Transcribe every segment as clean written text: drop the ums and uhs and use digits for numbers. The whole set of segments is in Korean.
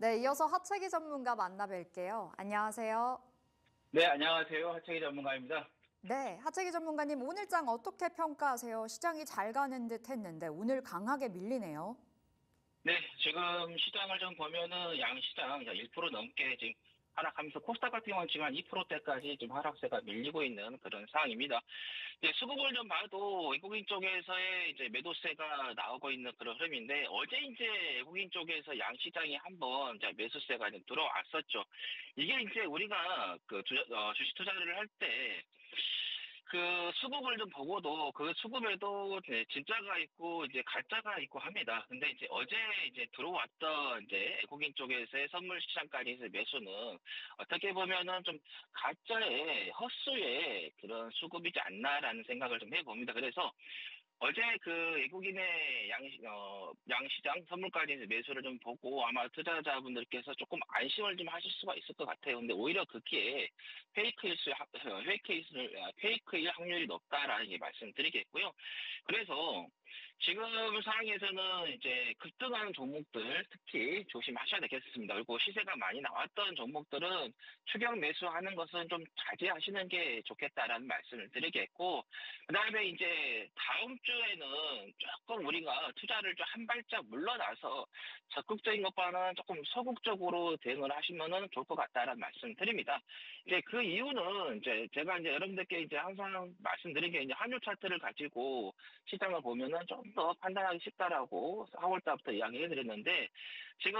네, 이어서 하채기 전문가 만나뵐게요. 안녕하세요. 네, 안녕하세요. 하창희 전문가입니다. 네, 하채기 전문가님 오늘장 어떻게 평가하세요? 시장이 잘 가는 듯 했는데 오늘 강하게 밀리네요. 네, 지금 시장을 좀 보면은 양시장 1% 넘게 지금 하락하면서 코스닥 같은 경우는 지금 한 2%대까지 좀 하락세가 밀리고 있는 그런 상황입니다. 이제 수급을 좀 봐도 외국인 쪽에서의 이제 매도세가 나오고 있는 그런 흐름인데 어제 이제 외국인 쪽에서 양시장이 한번 이제 매수세가 이제 들어왔었죠. 이게 이제 우리가 주식 투자를 할때 그 수급을 좀 보고도 그 수급에도 이제 진짜가 있고 이제 가짜가 있고 합니다. 근데 이제 어제 이제 들어왔던 이제 외국인 쪽에서의 선물 시장까지의 매수는 어떻게 보면은 좀 가짜의 헛수의 그런 수급이지 않나라는 생각을 좀 해봅니다. 그래서 어제 그 외국인의 양시장 선물까지 이제 매수를 좀 보고 아마 투자자분들께서 조금 안심을 좀 하실 수가 있을 것 같아요. 근데 오히려 그게 페이크일 확률이 높다라는 게 말씀드리겠고요. 그래서 지금 상황에서는 이제 급등하는 종목들 특히 조심하셔야 되겠습니다. 그리고 시세가 많이 나왔던 종목들은 추격 매수하는 것은 좀 자제하시는 게 좋겠다라는 말씀을 드리겠고, 그다음에 이제 다음 주에는 조금 우리가 투자를 좀 한 발짝 물러나서 적극적인 것보다는 조금 소극적으로 대응을 하시면은 좋을 것 같다라는 말씀을 드립니다. 이제 그 이유는 이제 제가 이제 여러분들께 이제 항상 말씀드린 게 이제 환율 차트를 가지고 시장을 보면은 좀 더 판단하기 쉽다라고 4월 달부터 이야기해 드렸는데 지금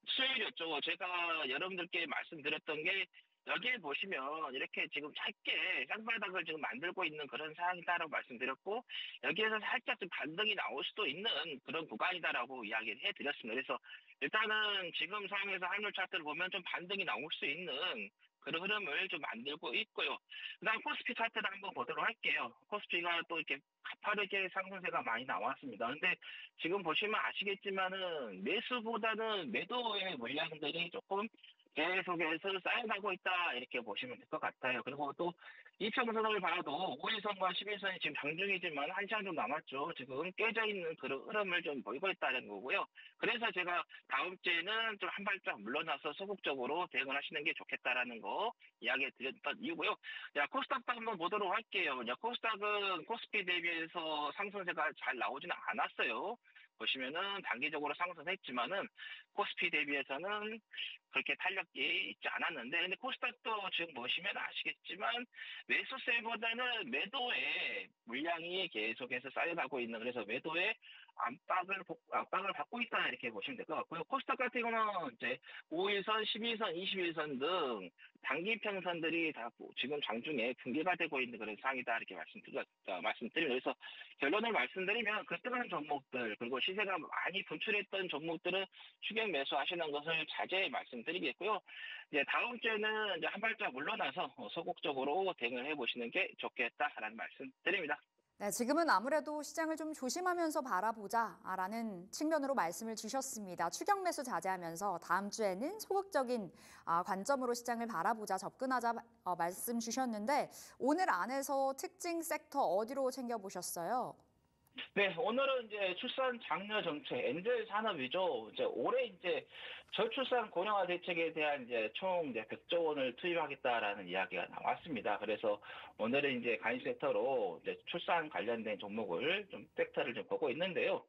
수요일이었죠. 제가 여러분들께 말씀드렸던 게 여기에 보시면 이렇게 지금 짧게 쌍바닥을 지금 만들고 있는 그런 상황이다라고 말씀드렸고 여기에서 살짝 좀 반등이 나올 수도 있는 그런 구간이다라고 이야기를 해드렸습니다. 그래서 일단은 지금 상황에서 환율 차트를 보면 좀 반등이 나올 수 있는 그런 흐름을 좀 만들고 있고요. 그다음 코스피 차트를 한번 보도록 할게요. 코스피가 또 이렇게 가파르게 상승세가 많이 나왔습니다. 근데 지금 보시면 아시겠지만은 매수보다는 매도의 물량들이 조금 계속해서 쌓여가고 있다 이렇게 보시면 될 것 같아요. 그리고 또 이평선을 봐도 5일선과 11선이 지금 장중이지만 한 시간 좀 남았죠. 지금 깨져 있는 그런 흐름을 좀 보이고 있다는 거고요. 그래서 제가 다음 주에는 좀 한 발짝 물러나서 소극적으로 대응을 하시는 게 좋겠다라는 거 이야기 드렸던 이유고요. 자, 코스닥도 한번 보도록 할게요. 자, 코스닥은 코스피 대비해서 상승세가 잘 나오지는 않았어요. 보시면은 단기적으로 상승했지만은 코스피 대비해서는 그렇게 탄력이 있지 않았는데, 근데 코스닥도 지금 보시면 아시겠지만 매수세보다는 매도의 물량이 계속해서 쌓여가고 있는, 그래서 매도의 압박을 받고 있다 이렇게 보시면 될 것 같고요. 코스닥 같은 경우는 이제 5일선, 12선, 21선 등 단기 평선들이 다 지금 장중에 붕괴가 되고 있는 그런 상황이다 이렇게 말씀드리면, 그래서 결론을 말씀드리면 급등하는 종목들 그리고 시세가 많이 분출했던 종목들은 추격 매수하시는 것을 자제 말씀드리겠고요. 이제 다음 주에는 이제 한 발짝 물러나서 소극적으로 대응을 해보시는 게 좋겠다라는 말씀드립니다. 네, 지금은 아무래도 시장을 좀 조심하면서 바라보자라는 측면으로 말씀을 주셨습니다. 추격 매수 자제하면서 다음 주에는 소극적인 관점으로 시장을 바라보자, 접근하자 말씀 주셨는데 오늘 안에서 특징 섹터 어디로 챙겨보셨어요? 네, 오늘은 이제 출산 장려 정책, 엔젤 산업이죠. 이제 올해 이제 저출산 고령화 대책에 대한 이제 총 이제 100조 원을 투입하겠다라는 이야기가 나왔습니다. 그래서 오늘은 이제 간이 섹터로 이제 출산 관련된 종목을 좀 섹터를 좀 보고 있는데요.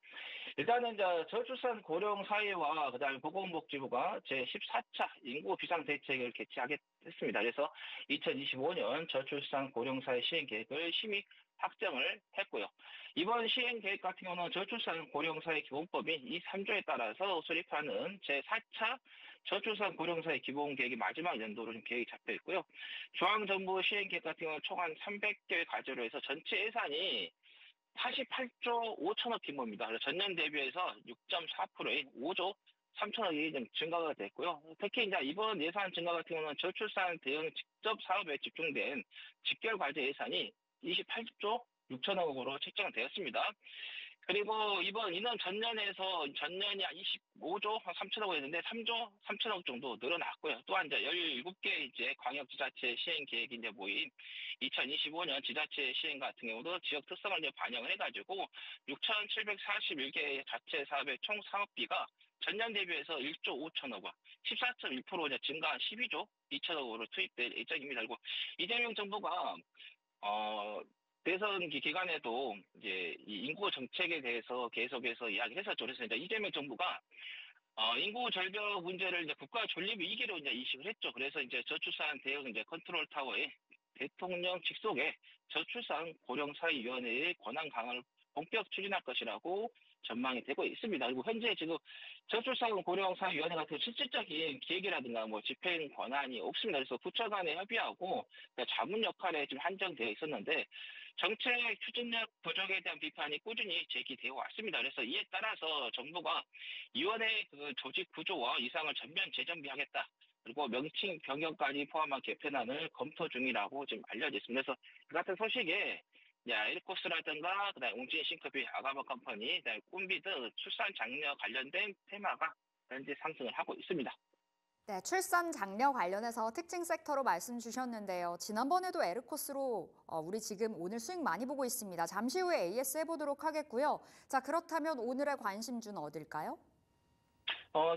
일단은 이제 저출산 고령 사회와 그다음에 보건복지부가 제14차 인구 비상 대책을 개최하겠습니다. 그래서 2025년 저출산 고령 사회 시행 계획을 심의 확정을 했고요. 이번 시행 계획 같은 경우는 저출산 고령사회 기본법인 이 3조에 따라서 수립하는 제4차 저출산 고령사회 기본계획이 마지막 연도로 좀 계획이 잡혀 있고요. 중앙정부 시행 계획 같은 경우는 총 한 300개의 과제로 해서 전체 예산이 48조 5천억 규모입니다. 그래서 전년 대비해서 6.4%인 5조 3천억이 좀 증가가 됐고요. 특히 이제 이번 예산 증가 같은 경우는 저출산 대응 직접 사업에 집중된 직결 과제 예산이 28조 6천억으로 책정되었습니다. 그리고 이번 인원 전년에서 전년이 한 25조, 한 3천억 원이었는데 3조 3천억 정도 늘어났고요. 또한 이제 17개 이제 광역 지자체 시행 계획이 이제 모인 2025년 지자체 시행 같은 경우도 지역 특성을 이제 반영을 해가지고 6,741개 자체 사업의 총 사업비가 전년 대비해서 1조 5천억 원, 14.1% 이제 증가한 12조 2천억 원으로 투입될 예정입니다. 그리고 이재명 정부가 대선 기간에도 이제 이 인구 정책에 대해서 계속해서 이야기를 했었죠. 그래서 이제 이재명 정부가 인구 절벽 문제를 이제 국가 존립 위기로 이제 인식을 했죠. 그래서 이제 저출산 대응 이제 컨트롤 타워에 대통령 직속의 저출산 고령사회위원회의 권한 강화를 본격 추진할 것이라고 전망이 되고 있습니다. 그리고 현재 지금 저출산 고령사회위원회 같은 실질적인 기획이라든가 뭐 집행 권한이 없습니다. 그래서 부처 간에 협의하고 자문 역할에 좀 한정되어 있었는데 정책 추진력 부족에 대한 비판이 꾸준히 제기되어 왔습니다. 그래서 이에 따라서 정부가 위원회 그 조직 구조와 이상을 전면 재정비하겠다. 그리고 명칭 변경까지 포함한 개편안을 검토 중이라고 지금 알려져 있습니다. 그래서 그 같은 소식에 에르코스라든가 그다음에 웅진 싱크비, 아가마 컴퍼니, 그다음에 꿈비 등 출산 장려 관련된 테마가 현재 상승을 하고 있습니다. 네, 출산 장려 관련해서 특징 섹터로 말씀 주셨는데요. 지난번에도 에르코스로 우리 지금 오늘 수익 많이 보고 있습니다. 잠시 후에 AS 해보도록 하겠고요. 자, 그렇다면 오늘의 관심주는 어딜까요?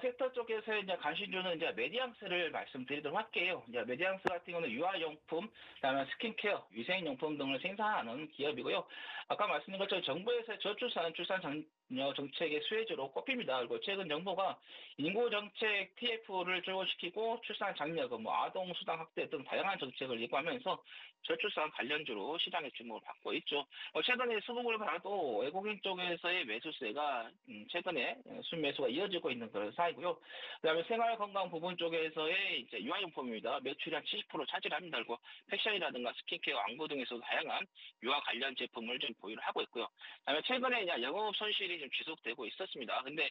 섹터 쪽에서 이제 관심주는 이제 메디앙스를 말씀드리도록 할게요. 이제 메디앙스 같은 경우는 유아용품, 그다음에 스킨케어, 위생용품 등을 생산하는 기업이고요. 아까 말씀드린 것처럼 정부에서 저출산, 출산 장려 정책의 수혜주로 꼽힙니다. 그리고 최근 정부가 인구 정책 TF를 적용시키고 출산 장려금, 뭐 아동 수당 확대 등 다양한 정책을 예고하면서 저출산 관련주로 시장의 주목을 받고 있죠. 최근에 수급을 봐도 외국인 쪽에서의 매수세가 최근에 순매수가 이어지고 있는 그런 사이고요. 그다음에 생활건강 부분 쪽에서의 이제 유아용품입니다. 매출이 한 70% 차지합니다. 그리고 패션이라든가 스킨케어, 안구 등에서도 다양한 유아 관련 제품을 좀 보유를 하고 있고요. 그다음에 최근에 이제 영업 손실이 좀 지속되고 있었습니다. 근데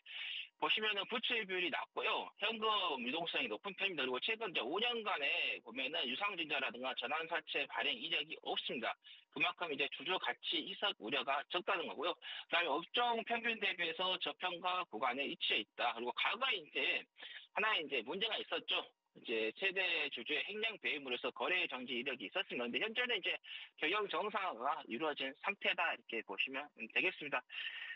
보시면은 부채 비율이 낮고요. 현금 유동성이 높은 편입니다. 그리고 최근 이제 5년간에 보면은 유상증자라든가 전환사채 발행 이력이 없습니다. 그만큼 이제 주주 가치 희석 우려가 적다는 거고요. 그다음에 업종 평균 대비해서 저평가 구간에 위치해 있다. 그리고 과거에 이제 하나 이제 문제가 있었죠. 이제 최대 주주의 횡령 배임으로서 거래 정지 이력이 있었습니다. 근데 현재는 이제 경영 정상화가 이루어진 상태다 이렇게 보시면 되겠습니다.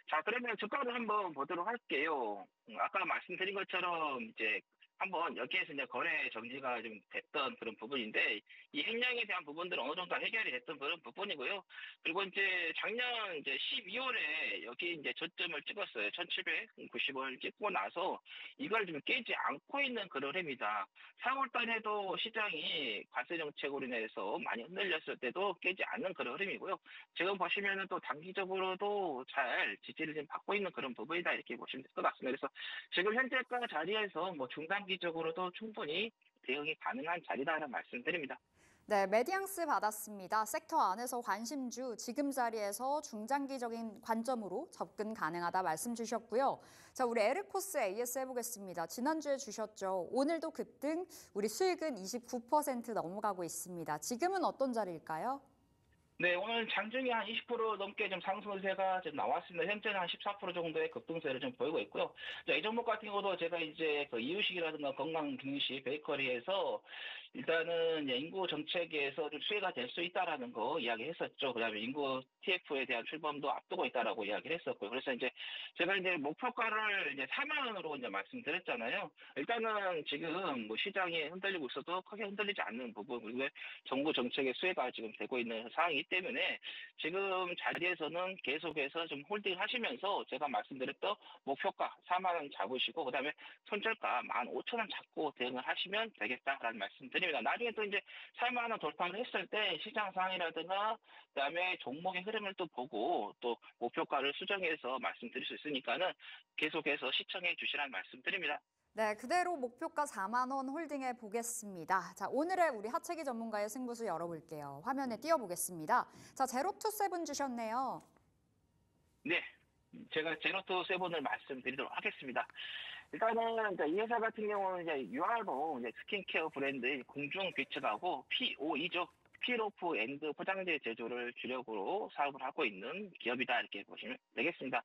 자, 그러면 주가를 한번 보도록 할게요. 아까 말씀드린 것처럼 이제 한번 여기에서 이제 거래 정지가 좀 됐던 그런 부분인데 이 횡령에 대한 부분들은 어느 정도 해결이 됐던 그런 부분이고요. 그리고 이제 작년 이제 12월에 여기 이제 저점을 찍었어요. 1,790원을 찍고 나서 이걸 좀 깨지 않고 있는 그런 흐름이다. 4월 달에도 시장이 관세 정책으로 인해서 많이 흔들렸을 때도 깨지 않는 그런 흐름이고요. 지금 보시면은 또 단기적으로도 잘 지지를 좀 받고 있는 그런 부분이다 이렇게 보시면 될 것 같습니다. 그래서 지금 현재가 자리에서 뭐 중단기적으로도 충분히 대응이 가능한 자리다라는 말씀드립니다. 네, 메디앙스 받았습니다. 섹터 안에서 관심주 지금 자리에서 중장기적인 관점으로 접근 가능하다 말씀 주셨고요. 자, 우리 에르코스 AS 해보겠습니다. 지난주에 주셨죠. 오늘도 급등, 우리 수익은 29% 넘어가고 있습니다. 지금은 어떤 자리일까요? 네, 오늘 장중에 한 20% 넘게 좀 상승세가 좀 나왔습니다. 현재는 한 14% 정도의 급등세를 좀 보이고 있고요. 자, 이 종목 같은 경우도 제가 이제 그 이유식이라든가 건강기능식, 베이커리에서 일단은 이제 인구 정책에서 좀 수혜가 될 수 있다라는 거 이야기했었죠. 그다음에 인구 TF에 대한 출범도 앞두고 있다라고 이야기를 했었고요. 그래서 이제 제가 이제 목표가를 이제 4만 원으로 이제 말씀드렸잖아요. 일단은 지금 뭐 시장이 흔들리고 있어도 크게 흔들리지 않는 부분, 그리고 정부 정책의 수혜가 지금 되고 있는 상황이기 때문에 지금 자리에서는 계속해서 좀 홀딩 하시면서 제가 말씀드렸던 목표가 4만 원 잡으시고 그다음에 손절가 15,000원 잡고 대응을 하시면 되겠다라는 말씀드립니다. 나중에 또 이제 4만 원 돌파를 했을 때 시장 상황이라든가 그다음에 종목의 흐름을 또 보고 또 목표가를 수정해서 말씀드릴 수 있으니까는 계속해서 시청해 주시라는 말씀드립니다. 네, 그대로 목표가 4만 원 홀딩해 보겠습니다. 자, 오늘의 우리 하체기 전문가의 승부수 열어볼게요. 화면에 띄워보겠습니다. 자, 제로투세븐 주셨네요. 네, 제가 제로투 세븐을 말씀드리도록 하겠습니다. 일단은 이제 이 회사 같은 경우는 이제 유알보 이제 스킨케어 브랜드 공중 비츠하고 POE죠. 필오프 앤드 포장재 제조를 주력으로 사업을 하고 있는 기업이다 이렇게 보시면 되겠습니다.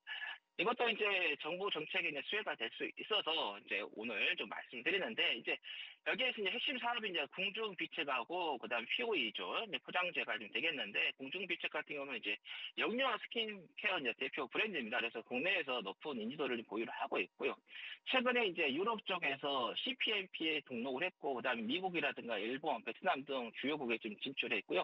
이것도 이제 정부 정책의 이제 수혜가 될 수 있어서 이제 오늘 좀 말씀드리는데 이제 여기에서 이제 핵심 사업이 이제 궁중 비책하고 그다음 POE죠. 이제 포장재가 좀 되겠는데 궁중 비책 같은 경우는 이제 영유아 스킨케어 이제 대표 브랜드입니다. 그래서 국내에서 높은 인지도를 보유를 하고 있고요. 최근에 이제 유럽 쪽에서 CPNP에 등록을 했고 그다음에 미국이라든가 일본, 베트남 등 주요국에 좀 진출했고요.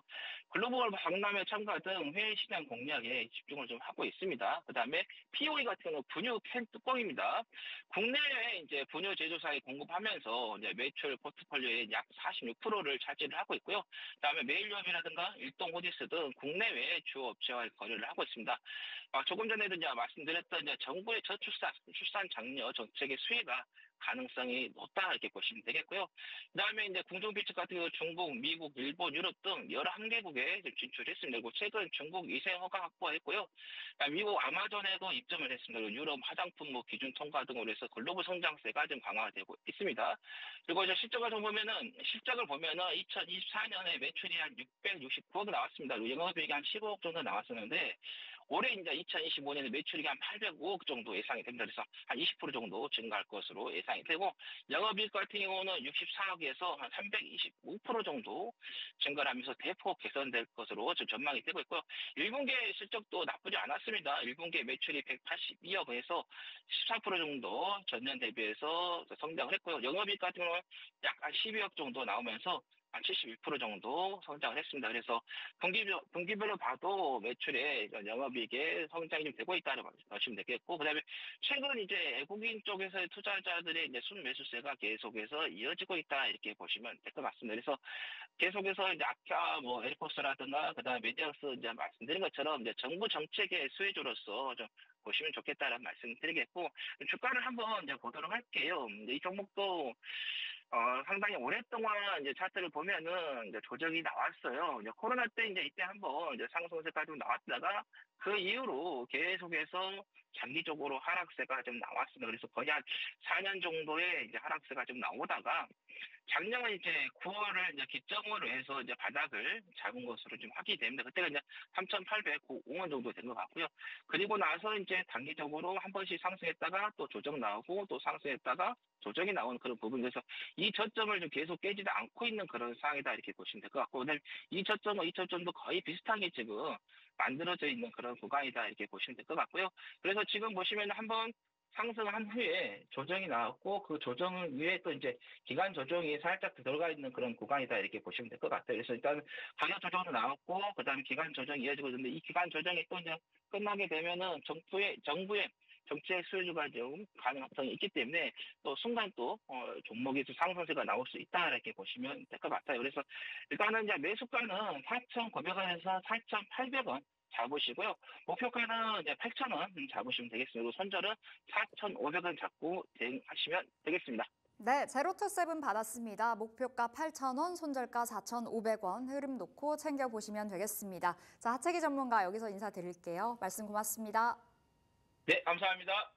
글로벌 박람회 참가 등 해외 시장 공략에 집중을 좀 하고 있습니다. 그다음에 POE 같은 경우는 분유 캔 뚜껑입니다. 국내에 이제 분유 제조사에 공급하면서 이제 매출 포트폴리오의 약 46%를 차지를 하고 있고요. 그다음에 메일유업이라든가 일동 호디스 등 국내외 주요 업체와의 거래를 하고 있습니다. 조금 전에도 이제 말씀드렸던 이제 정부의 출산 장려 정책의 수혜가 가능성이 높다 이렇게 보시면 되겠고요. 그다음에 이제 궁중비축 같은 경우 중국, 미국, 일본, 유럽 등 11개국에 진출했습니다. 그리고 최근 중국 위생 허가 확보했고요. 미국 아마존에도 입점을 했습니다. 그리고 유럽 화장품 기준 통과 등으로 해서 글로벌 성장세가 좀 강화되고 있습니다. 그리고 이제 실적을 보면은 2024년에 매출이 한 669억 나왔습니다. 그리고 영업이익이 한 15억 정도 나왔었는데 올해 이제 2025년에 매출이 한 805억 정도 예상이 됩니다. 그래서 한 20% 정도 증가할 것으로 예상이 되고 영업이익 같은 경우는 64억에서 한 325% 정도 증가를 하면서 대폭 개선될 것으로 전망이 되고 있고요. 1분기 실적도 나쁘지 않았습니다. 1분기 매출이 182억에서 14% 정도 전년 대비해서 성장을 했고요. 영업이익 같은 경우는 약 한 12억 정도 나오면서 한 71% 정도 성장을 했습니다. 그래서 분기별로 봐도 매출에 영업이익의 성장이 좀 되고 있다고 보시면 되겠고, 그다음에 최근 이제 외국인 쪽에서의 투자자들의 이제 순매수세가 계속해서 이어지고 있다 이렇게 보시면 될 것 같습니다. 그래서 계속해서 이제 아까 에리포스라든가 그다음에 메디어스 이제 말씀드린 것처럼 이제 정부 정책의 수혜주로서 좀 보시면 좋겠다라는 말씀드리겠고 주가를 한번 이제 보도록 할게요. 이 종목도 상당히 오랫동안 이제 차트를 보면은 이제 조정이 나왔어요. 이제 코로나 때 이제 이때 한번 이제 상승세가 좀 나왔다가 그 이후로 계속해서 장기적으로 하락세가 좀 나왔습니다. 그래서 거의 한 4년 정도의 이제 하락세가 좀 나오다가 작년에 이제 9월을 이제 기점으로 해서 이제 바닥을 잡은 것으로 좀 확인이 됩니다. 그때가 이제 3,805원 정도 된 것 같고요. 그리고 나서 이제 단기적으로 한 번씩 상승했다가 또 조정 나오고 또 상승했다가 조정이 나오는 그런 부분에서 이 저점을 좀 계속 깨지도 않고 있는 그런 상황이다 이렇게 보시면 될 것 같고, 그다음에 이 저점과 이 저점도 거의 비슷하게 지금 만들어져 있는 그런 구간이다 이렇게 보시면 될 것 같고요. 그래서 지금 보시면 한번 상승한 후에 조정이 나왔고 그 조정 위에 또 이제 기간 조정이 살짝 들어가 있는 그런 구간이다 이렇게 보시면 될 것 같아요. 그래서 일단 가격 조정도 나왔고 그다음에 기간 조정이 이어지고 있는데 이 기간 조정이 또 이제 끝나게 되면은 정부의 정책 수요가 좀 가능성이 있기 때문에 또 순간 또 종목에서 상승세가 나올 수 있다 이렇게 보시면 될 것 같아요. 그래서 일단은 이제 매수가는 4,900원에서 4,800원 잡으시고요. 목표가는 이제 8,000원 잡으시면 되겠습니다. 그리고 손절은 4,500원 잡고 대응하시면 되겠습니다. 네, 제로투세븐 받았습니다. 목표가 8,000원, 손절가 4,500원 흐름 놓고 챙겨보시면 되겠습니다. 자, 하채기 전문가 여기서 인사드릴게요. 말씀 고맙습니다. 네, 감사합니다.